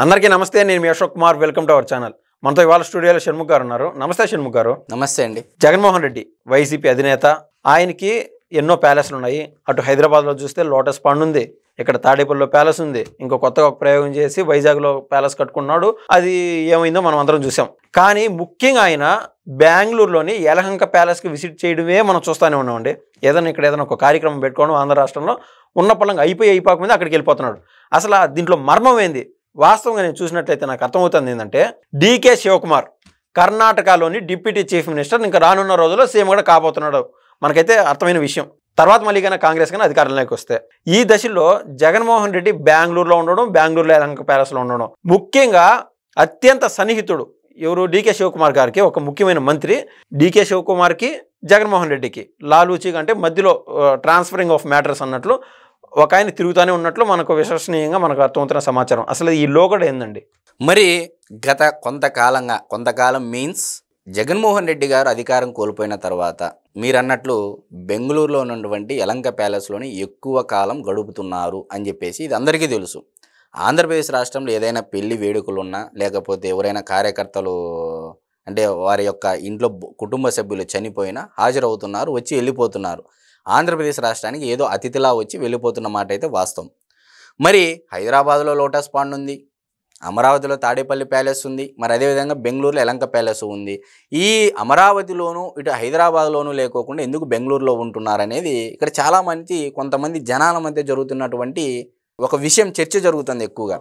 అందరికీ నమస్తే. నేను మీ Ashok Kumar. Welcome to our channel. మనతో ఇవాళ స్టూడియోలో షణ్ముఖ్ గారు ఉన్నారు. నమస్తే షణ్ముఖ్ గారు. నమస్తే అండి. జగన్మోహన్ రెడ్డి వైసీపీ అధినేత. ఆయనకి ఎన్నో ప్యాలెస్లు ఉన్నాయి. అటు హైదరాబాద్లో చూస్తే లోటస్ పాండ్ ఉంది, ఇక్కడ తాడేపల్లిలో ప్యాలెస్ ఉంది, ఇంకో కొత్తగా ఒక ప్రయోగం చేసి వైజాగ్లో ప్యాలెస్ కట్టుకున్నాడు. అది ఏమైందో మనం అందరం చూసాం. కానీ ముఖ్యంగా ఆయన బెంగళూరులోని యలహంక ప్యాలెస్కి విజిట్ చేయడమే మనం చూస్తూనే ఉన్నామండి. ఏదైనా ఒక కార్యక్రమం పెట్టుకోవడం ఆంధ్ర రాష్ట్రంలో ఉన్న పళ్ళంగా అయిపోకముందే అక్కడికి వెళ్ళిపోతున్నాడు. అసలు దీంట్లో మర్మం ఏంది? వాస్తవంగా నేను చూసినట్లయితే నాకు అర్థమవుతుంది ఏంటంటే, డీకే శివకుమార్ కర్ణాటకలోని డిప్యూటీ చీఫ్ మినిస్టర్, ఇంకా రానున్న రోజుల్లో సీఎం కూడా కాబోతున్నాడు. మనకైతే అర్థమైన విషయం. తర్వాత మళ్ళీ కానీ కాంగ్రెస్ కానీ అధికారంలోకి వస్తే, ఈ దశలో జగన్మోహన్ రెడ్డి బెంగళూరులో ఉండడం, బెంగళూరులో యలహంక ప్యాలెస్లో ఉండడం, ముఖ్యంగా అత్యంత సన్నిహితుడు ఎవరు? డీకే శివకుమార్ గారికి ఒక ముఖ్యమైన మంత్రి. డీకే శివకుమార్కి జగన్మోహన్ రెడ్డికి లాలూచీగా, అంటే మధ్యలో ట్రాన్స్ఫరింగ్ ఆఫ్ మ్యాటర్స్ అన్నట్లు ఒక ఆయన తిరుగుతూనే ఉన్నట్లు మనకు విశ్వసనీయంగా మనకు అర్థమవుతున్న సమాచారం. అసలు ఈ లోగడ ఏందండి? మరి గత కొంతకాలం మీన్స్ జగన్మోహన్ రెడ్డి గారు అధికారం కోల్పోయిన తర్వాత మీరన్నట్లు బెంగళూరులో ఉన్నటువంటి యలహంక ప్యాలెస్లోని ఎక్కువ కాలం గడుపుతున్నారు అని చెప్పేసి ఇది అందరికీ తెలుసు. ఆంధ్రప్రదేశ్ రాష్ట్రంలో ఏదైనా పెళ్లి వేడుకలు ఉన్నా, లేకపోతే ఎవరైనా కార్యకర్తలు అంటే వారి యొక్క ఇంట్లో కుటుంబ సభ్యులు చనిపోయినా హాజరవుతున్నారు, వచ్చి వెళ్ళిపోతున్నారు. ఆంధ్రప్రదేశ్ రాష్ట్రానికి ఏదో అతిథిలా వచ్చి వెళ్ళిపోతున్న మాట అయితే వాస్తవం. మరి హైదరాబాద్లో లోటస్ పాండ్ ఉంది, అమరావతిలో తాడేపల్లి ప్యాలెస్ ఉంది, మరి అదేవిధంగా బెంగళూరులో యలహంక ప్యాలెస్ ఉంది. ఈ అమరావతిలోనూ ఇటు హైదరాబాద్లోనూ లేకోకుండా ఎందుకు బెంగళూరులో ఉంటున్నారనేది ఇక్కడ కొంతమంది జనాల మధ్య జరుగుతున్నటువంటి ఒక విషయం, చర్చ జరుగుతుంది ఎక్కువగా.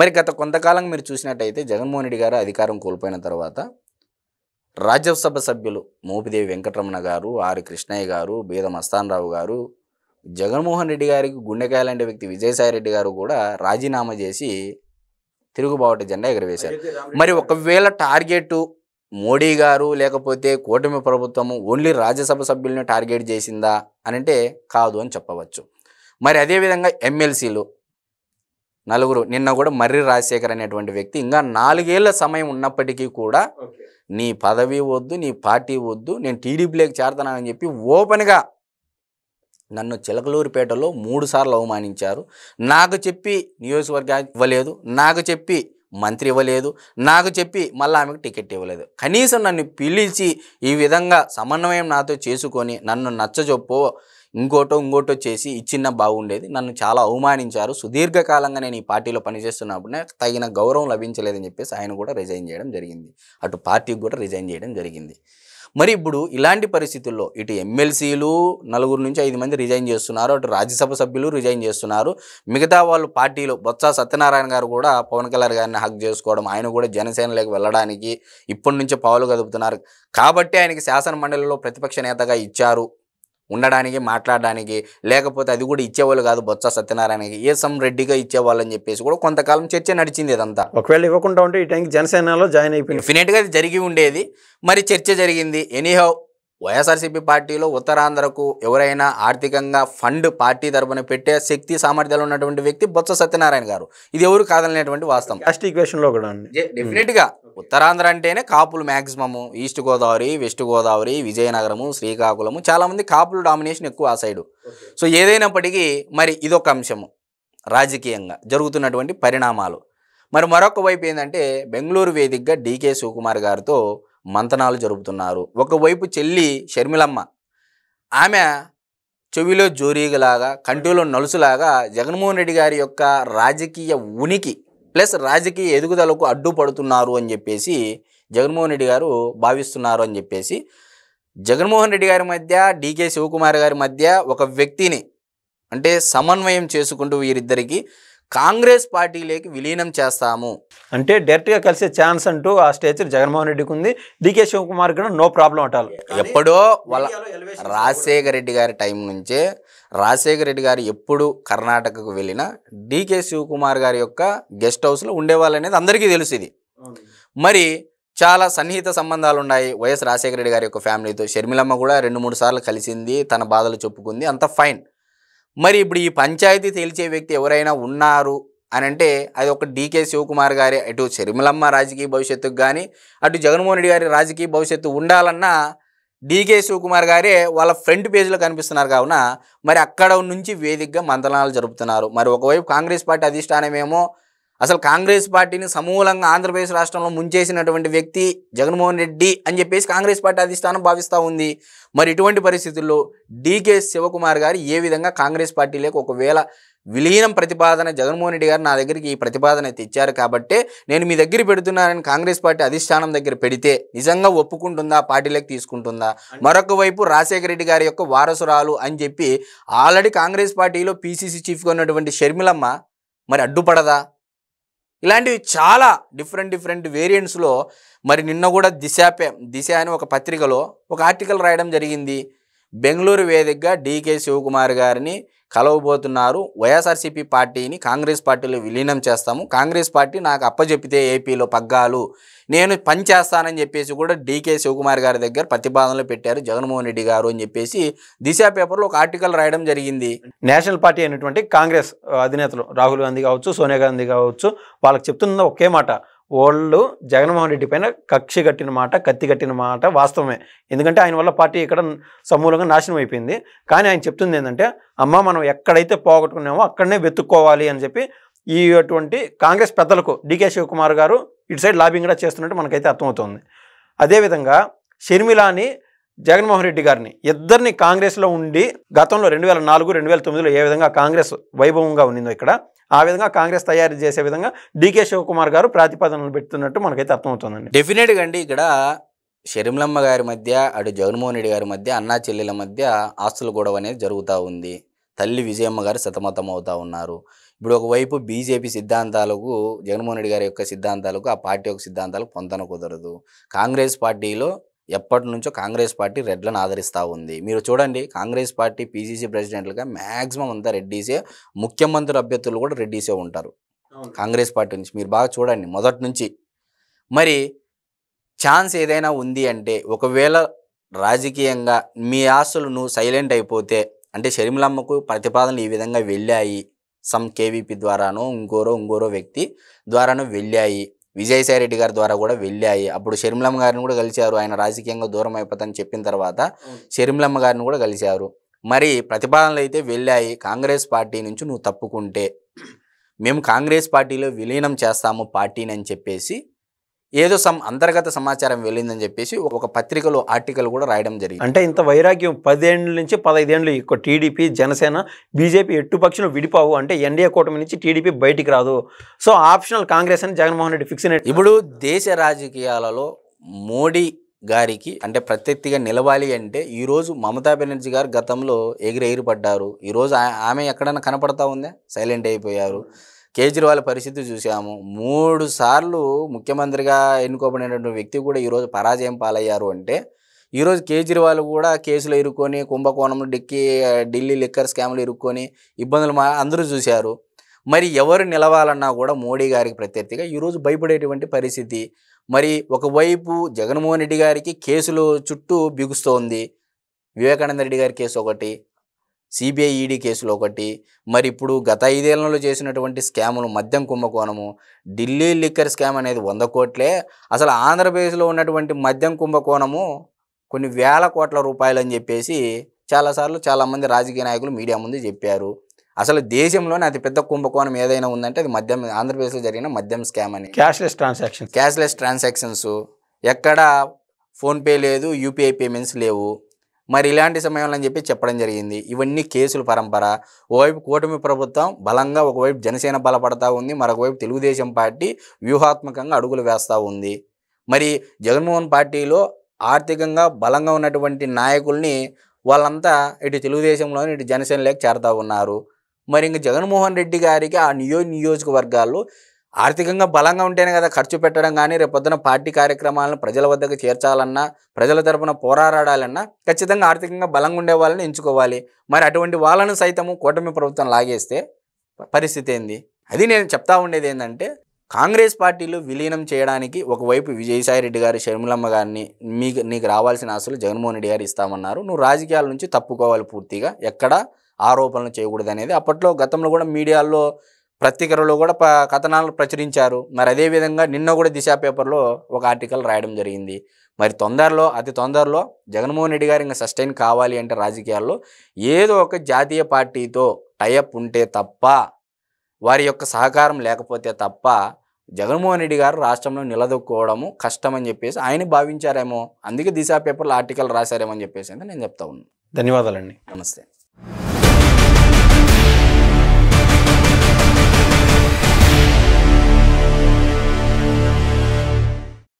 మరి గత కొంతకాలంగా మీరు చూసినట్టయితే జగన్మోహన్ రెడ్డి గారు అధికారం కోల్పోయిన తర్వాత రాజ్యసభ సభ్యులు మోపిదేవి వెంకటరమణ గారు, ఆర్ కృష్ణయ్య గారు, బీద మస్తానరావు గారు, జగన్మోహన్ రెడ్డి గారికి గుండెకాయలాంటి వ్యక్తి విజయసాయి రెడ్డి గారు కూడా రాజీనామా చేసి తిరుగుబాటు జెండా ఎగరవేశారు. మరి ఒకవేళ టార్గెట్ మోడీ గారు లేకపోతే కూటమి ప్రభుత్వము ఓన్లీ రాజ్యసభ సభ్యుల్ని టార్గెట్ చేసిందా అని అంటే కాదు అని చెప్పవచ్చు. మరి అదేవిధంగా ఎమ్మెల్సీలు నలుగురు, నిన్న కూడా మర్రి రాజశేఖర్ అనేటువంటి వ్యక్తి ఇంకా 4 ఏళ్ల సమయం ఉన్నప్పటికీ కూడా నీ పదవి వద్దు, నీ పార్టీ వద్దు, నేను టీడీపీలోకి చేరతానని చెప్పి ఓపెన్గా నన్ను చిలకలూరిపేటలో 3 సార్లు అవమానించారు. నాకు చెప్పి నియోజకవర్గానికి ఇవ్వలేదు, నాకు చెప్పి మంత్రి ఇవ్వలేదు, నాకు చెప్పి మళ్ళీ ఆమెకు టికెట్ ఇవ్వలేదు. కనీసం నన్ను పిలిచి ఈ విధంగా సమన్వయం నాతో చేసుకొని నన్ను నచ్చజొప్పో ఇంకోటో చేసి ఇచ్చిన బాగుండేది. నన్ను చాలా అవమానించారు. సుదీర్ఘకాలంగా నేను ఈ పార్టీలో పనిచేస్తున్నప్పుడే తగిన గౌరవం లభించలేదని చెప్పేసి ఆయన కూడా రిజైన్ చేయడం జరిగింది. అటు పార్టీకి కూడా రిజైన్ చేయడం జరిగింది. మరి ఇప్పుడు ఇలాంటి పరిస్థితుల్లో ఇటు ఎమ్మెల్సీలు 4 నుంచి 5 మంది రిజైన్ చేస్తున్నారు, అటు రాజ్యసభ సభ్యులు రిజైన్ చేస్తున్నారు. మిగతా వాళ్ళు పార్టీలో బొత్స సత్యనారాయణ గారు కూడా పవన్ కళ్యాణ్ గారిని హక్ చేసుకోవడం, ఆయన కూడా జనసేనలోకి వెళ్ళడానికి ఇప్పటి నుంచే పావులు కదుపుతున్నారు. కాబట్టి ఆయనకి శాసన మండలిలో ప్రతిపక్ష నేతగా ఇచ్చారు ఉండడానికి, మాట్లాడడానికి. లేకపోతే అది కూడా ఇచ్చేవాళ్ళు కాదు బొత్స సత్యనారాయణకి, ఏసం రెడ్డిగా ఇచ్చేవాళ్ళు అని చెప్పేసి కూడా కొంతకాలం చర్చ నడిచింది. ఇదంతా ఒకవేళ ఇవ్వకుండా ఉంటే ఈ టైంకి జనసేనలో జాయిన్ అయిపోయింది, డెఫినెట్గా అది జరిగి ఉండేది. మరి చర్చ జరిగింది. ఎనీహౌ వైఎస్ఆర్సీపీ పార్టీలో ఉత్తరాంధ్రకు ఎవరైనా ఆర్థికంగా ఫండ్ పార్టీ తరపున పెట్టే శక్తి సామర్థ్యాలు ఉన్నటువంటి వ్యక్తి బొత్స సత్యనారాయణ గారు. ఇది ఎవరు కాదనేటువంటి వాస్తవం. కాస్ట్ ఈక్వేషన్లో కూడా డెఫినెట్గా ఉత్తరాంధ్ర అంటేనే కాపులు maximum. East Godavari, west Godavari, Vizianagaram, Srikakulam, చాలామంది కాపులు డామినేషన్ ఎక్కువ ఆ సైడు. సో ఏదైనప్పటికీ మరి ఇదొక అంశము రాజకీయంగా జరుగుతున్నటువంటి పరిణామాలు. మరి మరొక వైపు ఏంటంటే, బెంగళూరు వేదికగా డీకే శివకుమార్ గారితో మంతనాలు జరుపుతున్నారు. ఒకవైపు చెల్లి షర్మిలమ్మ, ఆమె చెవిలో జోరీగలాగా కంటిలో నలుసులాగా జగన్మోహన్ రెడ్డి గారి యొక్క రాజకీయ ఉనికి ప్లస్ రాజకీయ ఎదుగుదలకు అడ్డుపడుతున్నారు అని చెప్పేసి జగన్మోహన్ రెడ్డి గారు భావిస్తున్నారు అని చెప్పేసి జగన్మోహన్ రెడ్డి గారి మధ్య డీకే శివకుమార్ గారి మధ్య ఒక వ్యక్తిని అంటే సమన్వయం చేసుకుంటూ వీరిద్దరికి కాంగ్రెస్ పార్టీలోకి విలీనం చేస్తాము అంటే డైరెక్ట్గా కలిసే ఛాన్స్ అంటూ ఆ స్టేచర్ జగన్మోహన్ రెడ్డికి ఉంది. డీకే శివకుమార్ కూడా నో ప్రాబ్లం అటాల్. ఎప్పుడో వాళ్ళ రాజశేఖర రెడ్డి గారి టైం నుంచే రాజశేఖర రెడ్డి గారు ఎప్పుడు కర్ణాటకకు వెళ్ళినా డీకే శివకుమార్ గారి యొక్క గెస్ట్ హౌస్లో ఉండేవాళ్ళు అనేది అందరికీ తెలుసు. ఇది మరి చాలా సన్నిహిత సంబంధాలు ఉన్నాయి వైఎస్ రాజశేఖర రెడ్డి గారి యొక్క ఫ్యామిలీతో. షర్మిలమ్మ కూడా 2-3 సార్లు కలిసింది, తన బాధలు చెప్పుకుంది, అంత ఫైన్. మరి ఇప్పుడు ఈ పంచాయతీ తేల్చే వ్యక్తి ఎవరైనా ఉన్నారు అని అంటే అది ఒక డీకే శివకుమార్ గారి. అటు షర్మిలమ్మ రాజకీయ భవిష్యత్తుకు కానీ అటు జగన్మోహన్ రెడ్డి గారి రాజకీయ భవిష్యత్తు ఉండాలన్నా డీకే శివకుమార్ గారే వాళ్ళ ఫ్రంట్ పేజ్లో కనిపిస్తున్నారు. కావున మరి అక్కడ నుంచి వేదికగా మంతనాలు జరుపుతున్నారు. మరి ఒకవైపు కాంగ్రెస్ పార్టీ అధిష్టానమేమో అసలు కాంగ్రెస్ పార్టీని సమూలంగా ఆంధ్రప్రదేశ్ రాష్ట్రంలో ముంచేసినటువంటి వ్యక్తి జగన్మోహన్ రెడ్డి అని చెప్పేసి కాంగ్రెస్ పార్టీ అధిష్టానం భావిస్తూ ఉంది. మరి ఇటువంటి పరిస్థితుల్లో డీకే శివకుమార్ గారు ఏ విధంగా కాంగ్రెస్ పార్టీలోకి ఒకవేళ విలీనం ప్రతిపాదన జగన్మోహన్ రెడ్డి గారు నా దగ్గరికి ఈ ప్రతిపాదన తెచ్చారు కాబట్టే నేను మీ దగ్గర పెడుతున్నానని కాంగ్రెస్ పార్టీ అధిష్టానం దగ్గర పెడితే నిజంగా ఒప్పుకుంటుందా, పార్టీలోకి తీసుకుంటుందా? మరొక వైపు రాజశేఖర రెడ్డి గారి యొక్క వారసురాలు అని చెప్పి ఆల్రెడీ కాంగ్రెస్ పార్టీలో పీసీసీ చీఫ్గా ఉన్నటువంటి షర్మిలమ్మ మరి అడ్డుపడదా? ఇలాంటివి చాలా డిఫరెంట్ వేరియంట్స్లో మరి నిన్న కూడా దిశ అని ఒక పత్రికలో ఒక ఆర్టికల్ రాయడం జరిగింది. బెంగళూరు వేదికగా డీకే శివకుమార్ గారిని కలవబోతున్నారు. వైఎస్ఆర్సీపీ పార్టీని కాంగ్రెస్ పార్టీలో విలీనం చేస్తాము, కాంగ్రెస్ పార్టీ నాకు అప్పచెప్పితే ఏపీలో పగ్గాలు నేను పనిచేస్తానని చెప్పేసి కూడా డీకే శివకుమార్ గారి దగ్గర ప్రతిపాదనలు పెట్టారు జగన్మోహన్ రెడ్డి గారు అని చెప్పేసి దిశ పేపర్లో ఒక ఆర్టికల్ రాయడం జరిగింది. నేషనల్ పార్టీ అయినటువంటి కాంగ్రెస్ అధినేతలు రాహుల్ గాంధీ కావచ్చు, సోనియా గాంధీ కావచ్చు, వాళ్ళకి చెప్తున్న ఒకే మాట, వాళ్ళు జగన్మోహన్ రెడ్డి పైన కక్షి కట్టిన మాట, కత్తి కట్టిన మాట వాస్తవమే. ఎందుకంటే ఆయన వల్ల పార్టీ ఇక్కడ సమూలంగా నాశనం అయిపోయింది. కానీ ఆయన చెప్తుంది ఏంటంటే, అమ్మ మనం ఎక్కడైతే పోగొట్టుకున్నామో అక్కడనే వెతుక్కోవాలి అని చెప్పి ఈ అటువంటి కాంగ్రెస్ పెద్దలకు డీకే శివకుమార్ గారు ఇటు సైడ్ లాబింగ్ కూడా చేస్తున్నట్టు మనకైతే అర్థమవుతుంది. అదేవిధంగా షర్మిలాని, జగన్మోహన్ రెడ్డి గారిని ఇద్దరిని కాంగ్రెస్లో ఉండి గతంలో 2004, 2009లో ఏ విధంగా కాంగ్రెస్ వైభవంగా ఉండిందో ఇక్కడ, ఆ విధంగా కాంగ్రెస్ తయారు చేసే విధంగా డీకే శివకుమార్ గారు ప్రతిపాదనలు పెడుతున్నట్టు మనకైతే అర్థమవుతుందండి. డెఫినెట్గా అండి, ఇక్కడ షర్మిలమ్మ గారి మధ్య అటు జగన్మోహన్ రెడ్డి గారి మధ్య అన్నా చెల్లెల మధ్య ఆస్తుల గొడవ అనేది జరుగుతూ ఉంది. తల్లి విజయమ్మ గారు సతమతం అవుతూ ఉన్నారు. ఇప్పుడు ఒకవైపు బీజేపీ సిద్ధాంతాలకు, జగన్మోహన్ రెడ్డి గారి యొక్క సిద్ధాంతాలకు, ఆ పార్టీ యొక్క సిద్ధాంతాలకు పొంతన కుదరదు. కాంగ్రెస్ పార్టీలో ఎప్పటి నుంచో కాంగ్రెస్ పార్టీ రెడ్లను ఆదరిస్తూ ఉంది. మీరు చూడండి, కాంగ్రెస్ పార్టీ పీసీసీ ప్రెసిడెంట్లుగా మ్యాక్సిమం అంతా రెడ్డీసే, ముఖ్యమంత్రి అభ్యర్థులు కూడా రెడ్డీసే ఉంటారు కాంగ్రెస్ పార్టీ నుంచి. మీరు బాగా చూడండి మొదటి నుంచి. మరి ఛాన్స్ ఏదైనా ఉంది అంటే, ఒకవేళ రాజకీయంగా మీ ఆస్తులు నువ్వు సైలెంట్ అయిపోతే, అంటే షర్మిలమ్మకు ప్రతిపాదనలు ఈ విధంగా వెళ్ళాయి, సమ్ కేవీపీ ద్వారానో ఇంకోరో వ్యక్తి ద్వారానో వెళ్ళాయి, విజయసాయి రెడ్డి గారి ద్వారా కూడా వెళ్ళాయి. అప్పుడు షర్మిలమ్మ గారిని కూడా కలిశారు, ఆయన రాజకీయంగా దూరం అయిపోతానని చెప్పిన తర్వాత షర్మిలమ్మ గారిని కూడా కలిశారు. మరి ప్రతిపాదనలు అయితే వెళ్ళాయి. కాంగ్రెస్ పార్టీ నుంచి నువ్వు తప్పుకుంటే మేము కాంగ్రెస్ పార్టీలో విలీనం చేస్తాము పార్టీని అని చెప్పేసి ఏదో అంతర్గత సమాచారం వెళ్ళిందని చెప్పేసి ఒక పత్రికలో ఆర్టికల్ కూడా రాయడం జరిగింది. అంటే ఇంత వైరాగ్యం 10 ఏళ్ళ నుంచి 15 ఏళ్ళు ఎక్కువ టీడీపీ, జనసేన, బీజేపీ ఎట్టు పక్షులు విడిపోవు, అంటే ఎన్డీఏ కూటమి నుంచి టీడీపీ బయటికి రాదు, సో ఆప్షనల్ కాంగ్రెస్ అని జగన్మోహన్ రెడ్డి ఫిక్స్ అయినట్టు. ఇప్పుడు దేశ రాజకీయాలలో మోడీ గారికి అంటే ప్రత్యర్థిగా నిలవాలి అంటే ఈరోజు మమతా బెనర్జీ గారు గతంలో ఎగిరి పడ్డారు. ఈరోజు ఆమె ఎక్కడైనా కనపడతా ఉందా? సైలెంట్ అయిపోయారు. కేజ్రీవాల్ పరిస్థితి చూసాము. 3 సార్లు ముఖ్యమంత్రిగా ఎన్నుకోబడినటువంటి వ్యక్తి కూడా ఈరోజు పరాజయం పాలయ్యారు. అంటే ఈరోజు కేజ్రీవాల్ కూడా కేసులు ఇరుక్కొని, కుంభకోణంలో ఢిల్లీ లిక్కర్ స్కామ్లు ఇరుక్కొని ఇబ్బందులు అందరూ చూశారు. మరి ఎవరు నిలవాలన్నా కూడా మోడీ గారికి ప్రత్యర్థిగా ఈరోజు భయపడేటువంటి పరిస్థితి. మరి ఒకవైపు జగన్మోహన్ రెడ్డి గారికి కేసులు చుట్టూ బిగుస్తోంది. వివేకానంద రెడ్డి గారి కేసు ఒకటి, సిబిఐ ఈడీ కేసులు ఒకటి, మరి ఇప్పుడు గత 5 ఏళ్లలో చేసినటువంటి స్కాములు, మద్యం కుంభకోణము, ఢిల్లీ లిక్కర్ స్కామ్ అనేది 100 కోట్లే. అసలు ఆంధ్రప్రదేశ్లో ఉన్నటువంటి మద్యం కుంభకోణము కొన్ని వేల కోట్ల రూపాయలు అని చెప్పేసి చాలాసార్లు చాలామంది రాజకీయ నాయకులు మీడియా ముందు చెప్పారు. అసలు దేశంలోనే అతిపెద్ద కుంభకోణం ఏదైనా ఉందంటే అది మద్యం, ఆంధ్రప్రదేశ్లో జరిగిన మద్యం స్కామ్ అని. క్యాష్లెస్ ట్రాన్సాక్షన్స్, ఎక్కడ ఫోన్పే లేదు, యూపీఐ పేమెంట్స్ లేవు. మరి ఇలాంటి సమయంలో అని చెప్పి చెప్పడం జరిగింది. ఇవన్నీ కేసుల పరంపర. ఓవైపు కూటమి ప్రభుత్వం బలంగా, ఒకవైపు జనసేన బలపడతా ఉంది, మరొకవైపు తెలుగుదేశం పార్టీ వ్యూహాత్మకంగా అడుగులు వేస్తూ ఉంది. మరి జగన్మోహన్ పార్టీలో ఆర్థికంగా బలంగా ఉన్నటువంటి నాయకుల్ని వాళ్ళంతా ఇటు తెలుగుదేశంలోని ఇటు జనసేనలోకి చేరుతూ ఉన్నారు. మరి ఇంక జగన్మోహన్ రెడ్డి గారికి ఆ నియోజకవర్గాల్లో ఆర్థికంగా బలంగా ఉంటేనే కదా ఖర్చు పెట్టడం కానీ, రేపొద్దున పార్టీ కార్యక్రమాలను ప్రజల వద్దకు చేర్చాలన్నా, ప్రజల తరపున పోరాడాలన్నా ఖచ్చితంగా ఆర్థికంగా బలంగా ఉండే వాళ్ళని ఎంచుకోవాలి. మరి అటువంటి వాళ్ళను సైతము కూటమి ప్రభుత్వం లాగేస్తే పరిస్థితి ఏంది? అది నేను చెప్తా ఉండేది ఏంటంటే, కాంగ్రెస్ పార్టీలో విలీనం చేయడానికి ఒకవైపు విజయసాయి రెడ్డి గారు షర్మిలమ్మ గారిని నీకు రావాల్సిన ఆస్తులు జగన్మోహన్ రెడ్డి గారు ఇస్తామన్నారు, నువ్వు రాజకీయాల నుంచి తప్పుకోవాలి, పూర్తిగా ఎక్కడ ఆరోపణలు చేయకూడదు అనేది అప్పట్లో గతంలో కూడా మీడియాల్లో పత్రికలలో కూడా కథనాలు ప్రచురించారు. మరి అదేవిధంగా నిన్న కూడా దిశ పేపర్లో ఒక ఆర్టికల్ రాయడం జరిగింది. మరి అతి తొందరలో జగన్మోహన్ రెడ్డి గారు ఇంకా సస్టైన్ కావాలి అంటే రాజకీయాల్లో ఏదో ఒక జాతీయ పార్టీతో టైఅప్ ఉంటే తప్ప వారి యొక్క సహకారం లేకపోతే తప్ప జగన్మోహన్ రెడ్డి గారు రాష్ట్రంలో నిలదొక్కుకోవడము కష్టమని చెప్పేసి ఆయన భావించారేమో, అందుకే దిశా పేపర్లో ఆర్టికల్ రాశారేమో అని చెప్పేసి అయితే నేను చెప్తా ఉన్నాను. ధన్యవాదాలండి. నమస్తే.